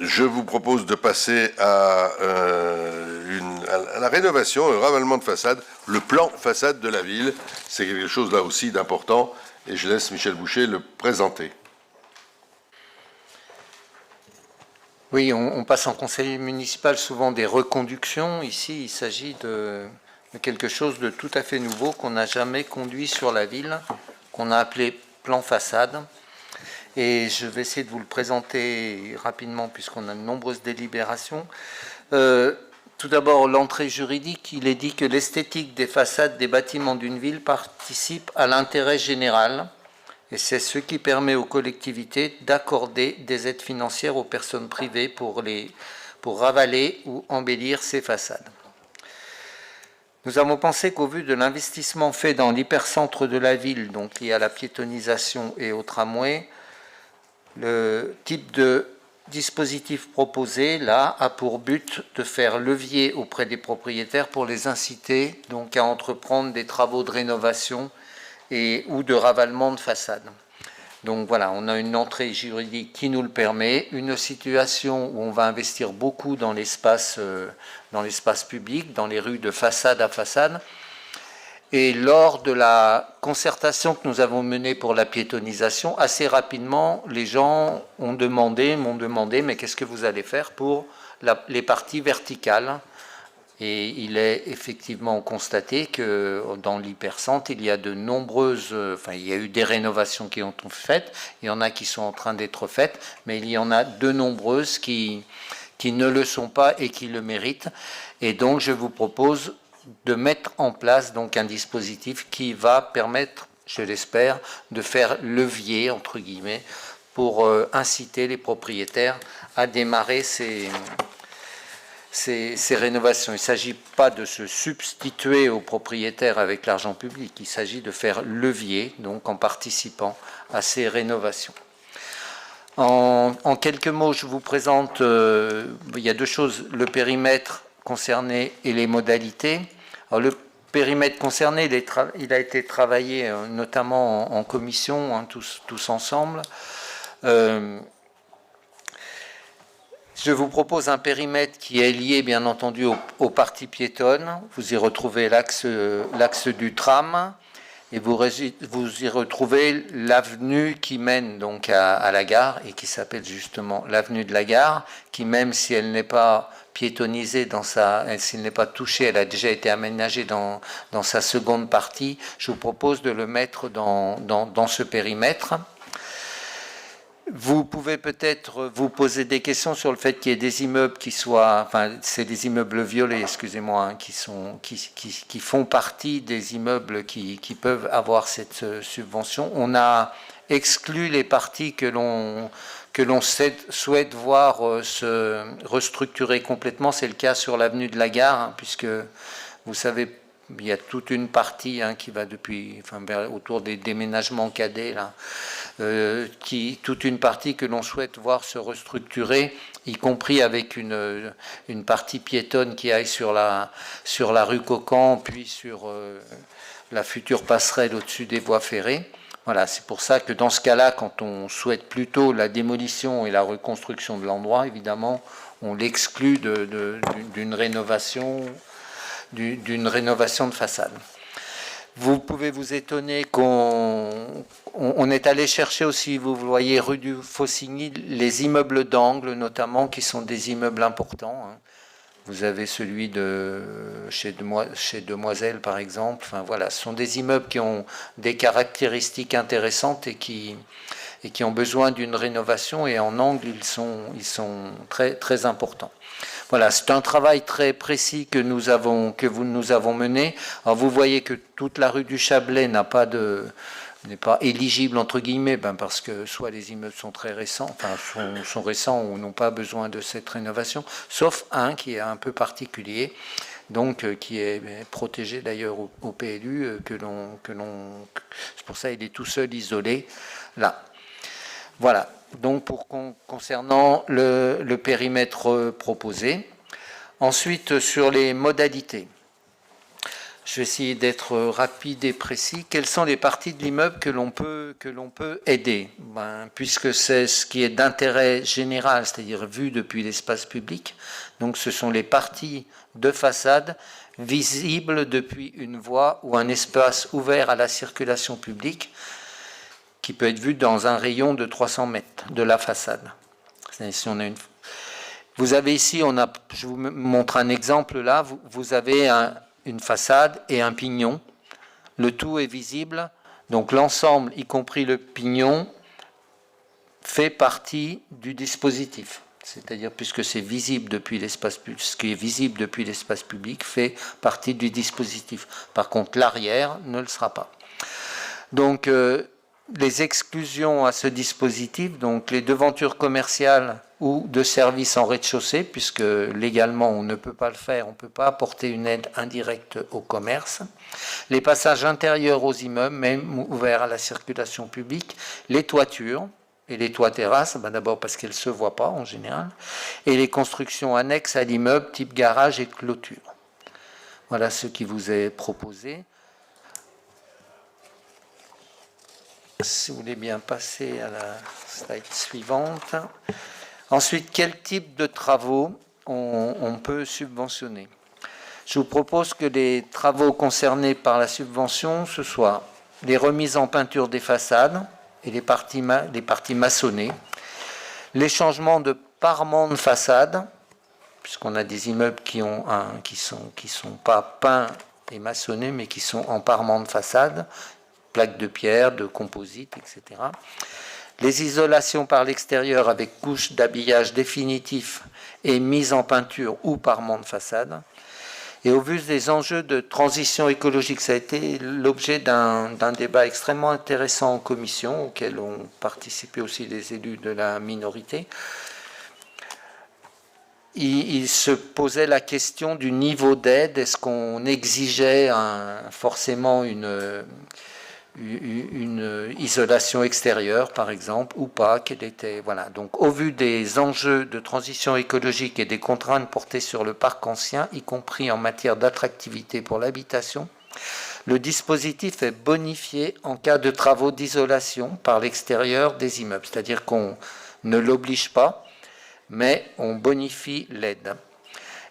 je vous propose de passer à la rénovation, au ravalement de façade, le plan façade de la ville. C'est quelque chose là aussi d'important et je laisse Michel Boucher le présenter. Oui, on passe en conseil municipal souvent des reconductions. Ici, il s'agit de quelque chose de tout à fait nouveau qu'on n'a jamais conduit sur la ville, qu'on a appelé plan façade. Et je vais essayer de vous le présenter rapidement puisqu'on a de nombreuses délibérations. Tout d'abord, l'entrée juridique, il est dit que l'esthétique des façades des bâtiments d'une ville participe à l'intérêt général et c'est ce qui permet aux collectivités d'accorder des aides financières aux personnes privées pour ravaler ou embellir ces façades. Nous avons pensé qu'au vu de l'investissement fait dans l'hypercentre de la ville, donc lié à la piétonisation et au tramway, le type de dispositif proposé là a pour but de faire levier auprès des propriétaires pour les inciter donc à entreprendre des travaux de rénovation ou de ravalement de façade. Donc voilà, on a une entrée juridique qui nous le permet, une situation où on va investir beaucoup dans l'espace public, dans les rues de façade à façade. Et lors de la concertation que nous avons menée pour la piétonisation, assez rapidement, les gens m'ont demandé, mais qu'est-ce que vous allez faire pour les parties verticales? Et il est effectivement constaté que dans l'hypercentre, il y a de nombreuses, il y a eu des rénovations qui ont été faites, il y en a qui sont en train d'être faites, mais il y en a de nombreuses qui ne le sont pas et qui le méritent. Et donc, je vous propose de mettre en place donc un dispositif qui va permettre, je l'espère, de faire levier, entre guillemets, pour inciter les propriétaires à démarrer ces rénovations. Il ne s'agit pas de se substituer aux propriétaires avec l'argent public, il s'agit de faire levier, donc en participant à ces rénovations. En quelques mots, je vous présente, il y a deux choses, le périmètre concerné et les modalités. Alors, le périmètre concerné, il a été travaillé notamment en commission, hein, tous ensemble. Je vous propose un périmètre qui est lié bien entendu aux parties piétonnes. Vous y retrouvez l'axe du tram et vous y retrouvez l'avenue qui mène donc à la gare et qui s'appelle justement l'avenue de la gare, qui même si elle n'est pas piétonisée s'il n'est pas touché, elle a déjà été aménagée dans sa seconde partie. Je vous propose de le mettre dans ce périmètre. Vous pouvez peut-être vous poser des questions sur le fait qu'il y ait des immeubles qui soient, enfin c'est des immeubles violets, excusez-moi, hein, qui font partie des immeubles qui peuvent avoir cette subvention. On a exclu les parties que l'on souhaite voir se restructurer complètement. C'est le cas sur l'avenue de la Gare, hein, puisque vous savez, il y a toute une partie hein, qui va autour des déménagements cadets là. Toute une partie que l'on souhaite voir se restructurer, y compris avec une partie piétonne qui aille sur la rue Cocan, puis sur la future passerelle au-dessus des voies ferrées. Voilà, c'est pour ça que dans ce cas-là, quand on souhaite plutôt la démolition et la reconstruction de l'endroit, évidemment, on l'exclut d'une rénovation de façade. Vous pouvez vous étonner qu'on est allé chercher aussi, vous voyez, rue du Faucigny, les immeubles d'angle notamment, qui sont des immeubles importants. Hein. Vous avez celui chez Demoiselle, par exemple. Enfin, voilà, ce sont des immeubles qui ont des caractéristiques intéressantes et qui ont besoin d'une rénovation. Et en angle, ils sont très, très importants. Voilà, c'est un travail très précis que nous avons mené. Alors vous voyez que toute la rue du Chablais n'est pas éligible entre guillemets, parce que soit les immeubles sont très récents, sont récents ou n'ont pas besoin de cette rénovation, sauf un qui est un peu particulier, donc qui est protégé d'ailleurs au PLU, c'est pour ça il est tout seul isolé là. Voilà. Donc concernant le périmètre proposé. Ensuite, sur les modalités. Je vais essayer d'être rapide et précis. Quelles sont les parties de l'immeuble que l'on peut aider? Puisque c'est ce qui est d'intérêt général, c'est-à-dire vu depuis l'espace public. Donc ce sont les parties de façade visibles depuis une voie ou un espace ouvert à la circulation publique qui peut être vu dans un rayon de 300 mètres de la façade. Si on a vous avez ici, je vous montre un exemple là, vous avez une façade et un pignon. Le tout est visible, donc l'ensemble, y compris le pignon, fait partie du dispositif. C'est-à-dire, puisque c'est visible depuis l'espace public, ce qui est visible depuis l'espace public fait partie du dispositif. Par contre, l'arrière ne le sera pas. Donc, les exclusions à ce dispositif, donc les devantures commerciales ou de services en rez-de-chaussée, puisque légalement on ne peut pas le faire, on ne peut pas apporter une aide indirecte au commerce, les passages intérieurs aux immeubles, même ouverts à la circulation publique, les toitures, et les toits terrasses, d'abord parce qu'elles ne se voient pas en général, et les constructions annexes à l'immeuble, type garage et clôture. Voilà ce qui vous est proposé. Si vous voulez bien passer à la slide suivante. Ensuite, quel type de travaux on peut subventionner? Je vous propose que les travaux concernés par la subvention, ce soient les remises en peinture des façades et les parties maçonnées, les changements de parements de façade, puisqu'on a des immeubles qui sont pas peints et maçonnés, mais qui sont en parements de façade, plaques de pierre, de composite, etc. Les isolations par l'extérieur avec couche d'habillage définitif et mise en peinture ou parement de façade. Et au vu des enjeux de transition écologique, ça a été l'objet d'un débat extrêmement intéressant en commission, auquel ont participé aussi les élus de la minorité. Il se posait la question du niveau d'aide. Est-ce qu'on exigeait forcément une isolation extérieure, par exemple, ou pas, voilà. Donc, au vu des enjeux de transition écologique et des contraintes portées sur le parc ancien, y compris en matière d'attractivité pour l'habitation, le dispositif est bonifié en cas de travaux d'isolation par l'extérieur des immeubles. C'est-à-dire qu'on ne l'oblige pas, mais on bonifie l'aide.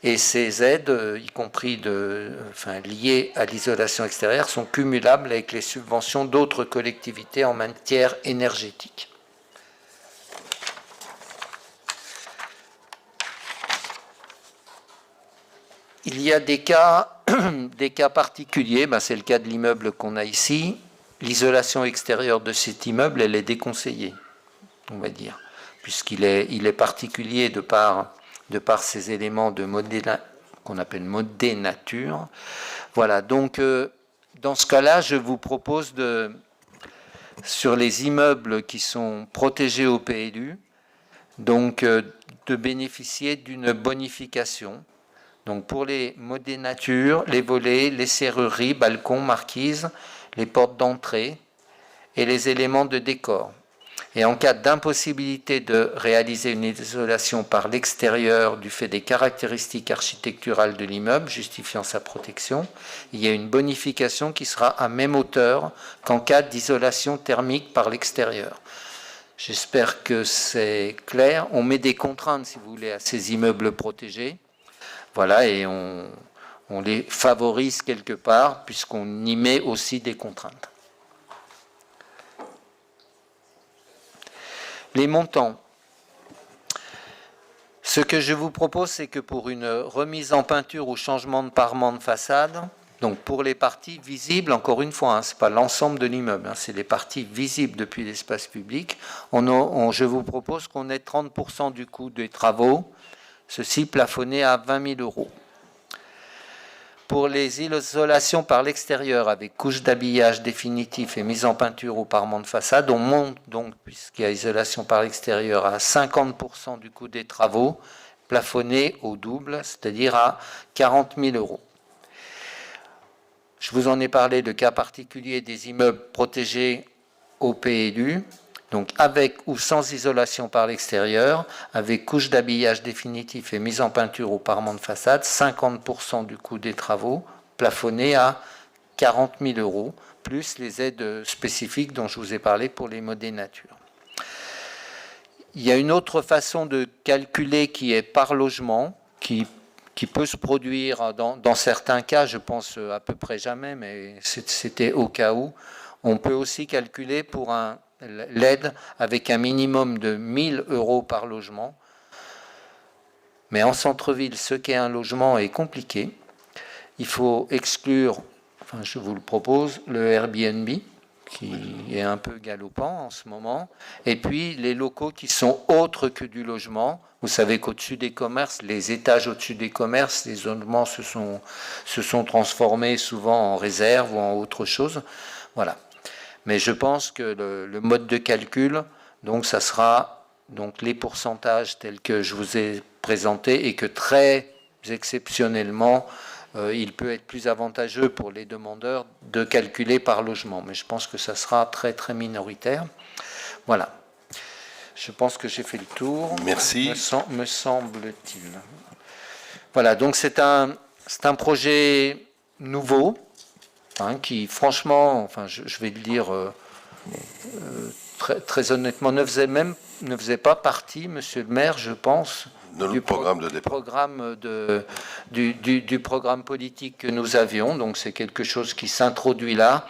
Et ces aides, y compris liées à l'isolation extérieure, sont cumulables avec les subventions d'autres collectivités en matière énergétique. Il y a des cas particuliers, c'est le cas de l'immeuble qu'on a ici. L'isolation extérieure de cet immeuble, elle est déconseillée, on va dire, puisqu'il est particulier de par ces éléments de qu'on appelle modénature. Voilà, donc dans ce cas-là, je vous propose sur les immeubles qui sont protégés au PLU, donc de bénéficier d'une bonification. Donc pour les modénatures, les volets, les serrureries, balcons, marquises, les portes d'entrée et les éléments de décor. Et en cas d'impossibilité de réaliser une isolation par l'extérieur du fait des caractéristiques architecturales de l'immeuble justifiant sa protection, il y a une bonification qui sera à même hauteur qu'en cas d'isolation thermique par l'extérieur. J'espère que c'est clair. On met des contraintes, si vous voulez, à ces immeubles protégés. Voilà, et on les favorise quelque part puisqu'on y met aussi des contraintes. Les montants. Ce que je vous propose, c'est que pour une remise en peinture ou changement de parement de façade, donc pour les parties visibles, encore une fois, ce n'est pas l'ensemble de l'immeuble, c'est les parties visibles depuis l'espace public, je vous propose qu'on ait 30% du coût des travaux, ceci plafonné à 20 000 €. Pour les isolations par l'extérieur avec couche d'habillage définitif et mise en peinture ou parement de façade, on monte donc, puisqu'il y a isolation par l'extérieur, à 50% du coût des travaux, plafonné au double, c'est-à-dire à 40 000 €. Je vous en ai parlé, le cas particulier des immeubles protégés au PLU, donc avec ou sans isolation par l'extérieur, avec couche d'habillage définitif et mise en peinture ou parement de façade, 50% du coût des travaux, plafonné à 40 000 euros, plus les aides spécifiques dont je vous ai parlé pour les modés nature. Il y a une autre façon de calculer qui est par logement, qui peut se produire dans certains cas, je pense à peu près jamais, mais c'était au cas où. On peut aussi calculer pour l'aide avec un minimum de 1 000 euros par logement. Mais en centre-ville, ce qu'est un logement est compliqué. Il faut exclure, enfin je vous le propose, le Airbnb, qui est un peu galopant en ce moment, et puis les locaux qui sont autres que du logement. Vous savez qu'au-dessus des commerces, les étages au-dessus des commerces, les logements se sont transformés souvent en réserve ou en autre chose. Voilà. Mais je pense que le mode de calcul, donc ça sera donc les pourcentages tels que je vous ai présentés, et que très exceptionnellement, il peut être plus avantageux pour les demandeurs de calculer par logement. Mais je pense que ça sera très très minoritaire. Voilà. Je pense que j'ai fait le tour. Merci. Me semble-t-il. Voilà, donc c'est un projet nouveau, qui franchement, enfin je vais le dire très honnêtement, ne faisait pas partie, monsieur le maire, je pense, du programme de départ. Du programme politique que nous avions. Donc c'est quelque chose qui s'introduit là,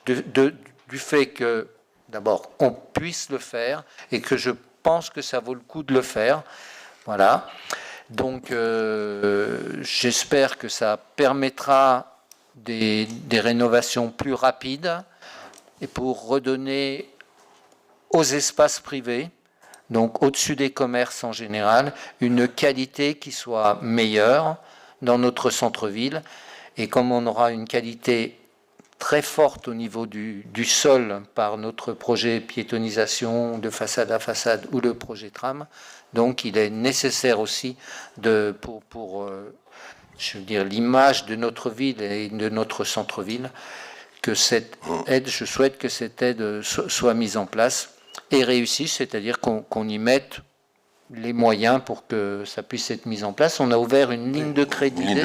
du fait que d'abord on puisse le faire et que je pense que ça vaut le coup de le faire. Voilà. Donc j'espère que ça permettra des rénovations plus rapides et pour redonner aux espaces privés, donc au-dessus des commerces en général, une qualité qui soit meilleure dans notre centre-ville. Et comme on aura une qualité très forte au niveau du sol par notre projet piétonisation de façade à façade ou le projet tram, donc il est nécessaire aussi pour je veux dire, l'image de notre ville et de notre centre-ville, que cette aide, je souhaite que cette aide soit mise en place et réussisse, c'est-à-dire qu'on y mette les moyens pour que ça puisse être mis en place. On a ouvert une ligne de crédit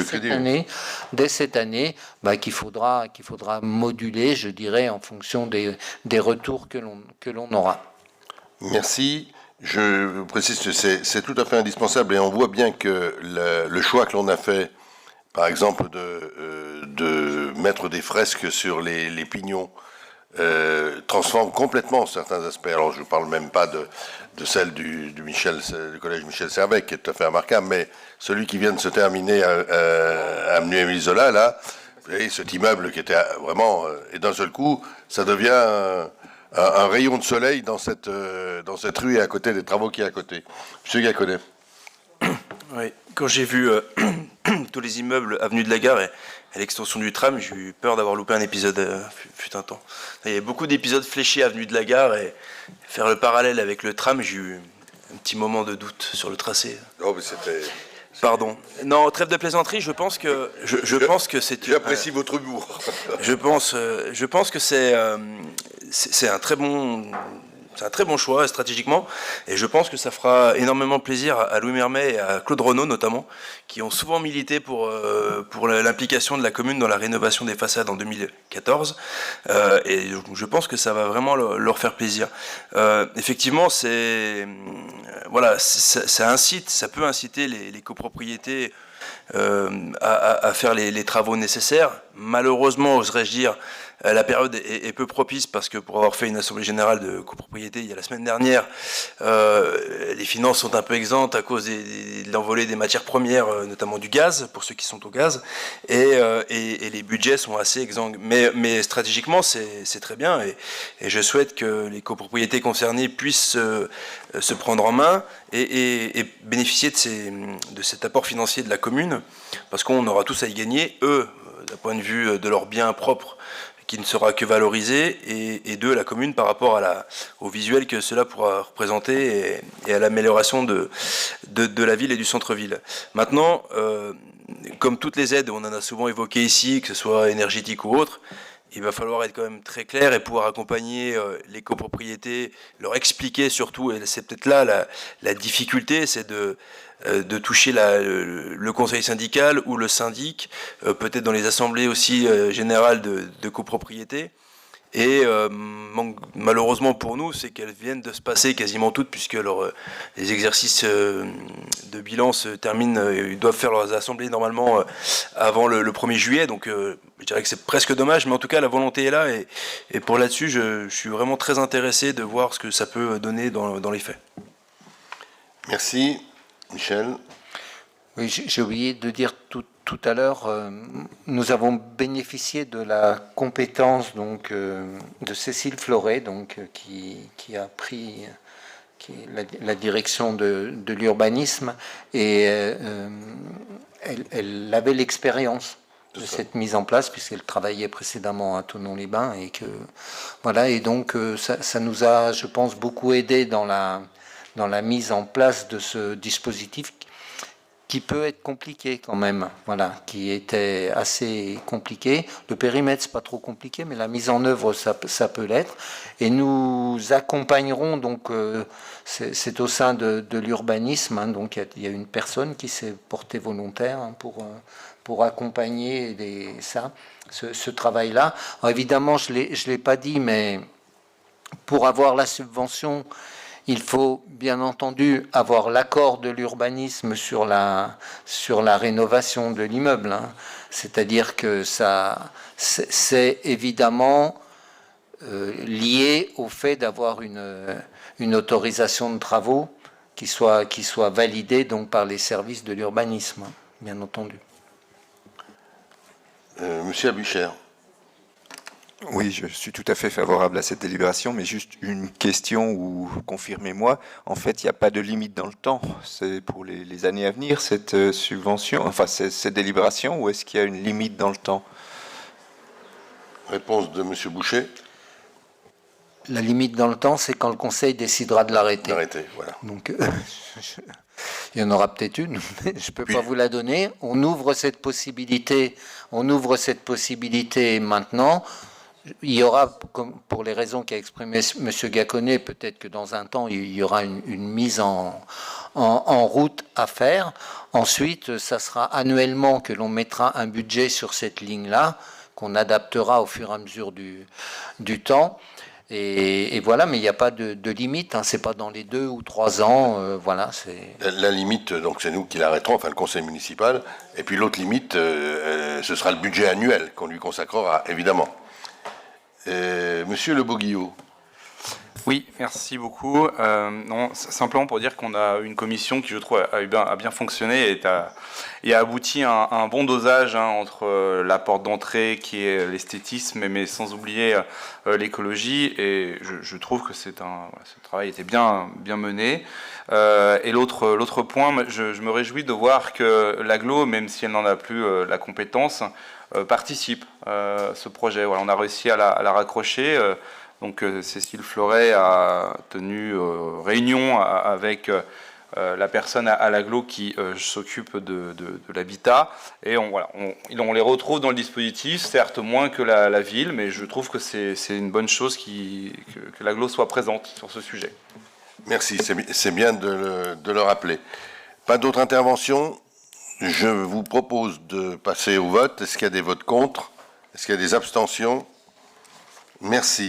dès cette année, qu'il faudra moduler, je dirais, en fonction des retours que l'on aura. Merci. Je précise que c'est tout à fait indispensable, et on voit bien que le choix que l'on a fait, par exemple, de mettre des fresques sur les pignons, transforme complètement certains aspects. Alors je ne parle même pas de celle du collège Michel Servais, qui est tout à fait remarquable, mais celui qui vient de se terminer à avenue Émile Zola, là, et cet immeuble qui était vraiment... et d'un seul coup, ça devient un rayon de soleil dans cette rue et à côté des travaux qui est à côté. Monsieur Gaconnet. Oui, quand j'ai vu tous les immeubles avenue de la Gare et l'extension du tram, j'ai eu peur d'avoir loupé un épisode fut un temps. Il y a beaucoup d'épisodes fléchés avenue de la Gare, et faire le parallèle avec le tram, j'ai eu un petit moment de doute sur le tracé. Oh, mais c'était... Pardon. Non, trêve de plaisanterie, je pense que c'est... J'apprécie votre humour. Je pense que c'est un très bon... C'est un très bon choix stratégiquement, et je pense que ça fera énormément plaisir à Louis Mermet et à Claude Renaud notamment, qui ont souvent milité pour l'implication de la commune dans la rénovation des façades en 2014, et je pense que ça va vraiment leur faire plaisir. Effectivement, ça peut inciter les copropriétés à faire les travaux nécessaires. Malheureusement, oserais-je dire, la période est peu propice, parce que pour avoir fait une assemblée générale de copropriété il y a la semaine dernière, les finances sont un peu exemptes à cause de l'envolée des matières premières, notamment du gaz, pour ceux qui sont au gaz, et les budgets sont assez exsangues. Mais stratégiquement, c'est très bien, et je souhaite que les copropriétés concernées puissent se prendre en main et bénéficier de cet apport financier de la commune, parce qu'on aura tous à y gagner, eux, d'un point de vue de leurs biens propres, qui ne sera que valorisé, et de la commune par rapport au visuel que cela pourra représenter, et à l'amélioration de la ville et du centre-ville. Maintenant, comme toutes les aides, on en a souvent évoqué ici, que ce soit énergétique ou autre, il va falloir être quand même très clair et pouvoir accompagner les copropriétés, leur expliquer surtout, et c'est peut-être là la difficulté, c'est de toucher le conseil syndical ou le syndic, peut-être dans les assemblées aussi générales de copropriété. Et malheureusement pour nous, c'est qu'elles viennent de se passer quasiment toutes, puisque les exercices de bilan se terminent, ils doivent faire leurs assemblées normalement avant le 1er juillet, donc je dirais que c'est presque dommage, mais en tout cas la volonté est là, et pour là-dessus, je suis vraiment très intéressé de voir ce que ça peut donner dans les faits. Merci. Michel. Oui, j'ai oublié de dire tout à l'heure, nous avons bénéficié de la compétence donc de Cécile Floret, donc qui a pris la direction de l'urbanisme, et elle avait l'expérience de cette mise en place, puisqu'elle travaillait précédemment à Thonon-les-Bains, et que voilà, et donc ça nous a, je pense, beaucoup aidé dans la mise en place de ce dispositif qui peut être compliqué quand même, voilà, qui était assez compliqué. Le périmètre, c'est pas trop compliqué, mais la mise en œuvre, ça peut l'être. Et nous accompagnerons, donc, c'est au sein de l'urbanisme, hein, donc il y a une personne qui s'est portée volontaire, hein, pour accompagner ce travail-là. Alors, évidemment, je l'ai pas dit, mais pour avoir la subvention, il faut bien entendu avoir l'accord de l'urbanisme sur la rénovation de l'immeuble, hein. C'est-à-dire que c'est évidemment lié au fait d'avoir une autorisation de travaux qui soit validée donc par les services de l'urbanisme, hein, bien entendu. Monsieur Abuchère. Oui, je suis tout à fait favorable à cette délibération, mais juste une question, ou confirmez-moi, en fait, il n'y a pas de limite dans le temps. C'est pour les années à venir, cette subvention, enfin, cette délibération, ou est-ce qu'il y a une limite dans le temps? Réponse de Monsieur Boucher. La limite dans le temps, c'est quand le Conseil décidera de l'arrêter. Voilà. Donc, il y en aura peut-être une, mais je ne peux pas vous la donner. On ouvre cette possibilité maintenant. Il y aura, comme pour les raisons qu'a exprimé M. Gacquonnet, peut-être que dans un temps, il y aura une mise en route à faire. Ensuite, ça sera annuellement que l'on mettra un budget sur cette ligne-là, qu'on adaptera au fur et à mesure du temps. Et voilà, mais il n'y a pas de limite, hein, c'est pas dans les 2 ou 3 ans, voilà. La limite, donc c'est nous qui l'arrêterons, enfin le conseil municipal, et puis l'autre limite, ce sera le budget annuel qu'on lui consacrera, évidemment. Monsieur Le Boguillot. Oui, merci beaucoup. Non, simplement pour dire qu'on a une commission qui, je trouve, a bien fonctionné et a abouti à un bon dosage, hein, entre la porte d'entrée qui est l'esthétisme, mais sans oublier l'écologie. Et je trouve que ce travail était bien mené. Et l'autre point, je me réjouis de voir que l'agglo, même si elle n'en a plus la compétence, participe à ce projet. Voilà, on a réussi à la raccrocher. Donc Cécile Floret a tenu réunion avec la personne à l'agglo qui s'occupe de l'habitat. Et on les retrouve dans le dispositif, certes moins que la ville, mais je trouve que c'est une bonne chose que l'agglo soit présente sur ce sujet. Merci, c'est bien de le rappeler. Pas d'autres interventions? Je vous propose de passer au vote. Est-ce qu'il y a des votes contre? Est-ce qu'il y a des abstentions? Merci.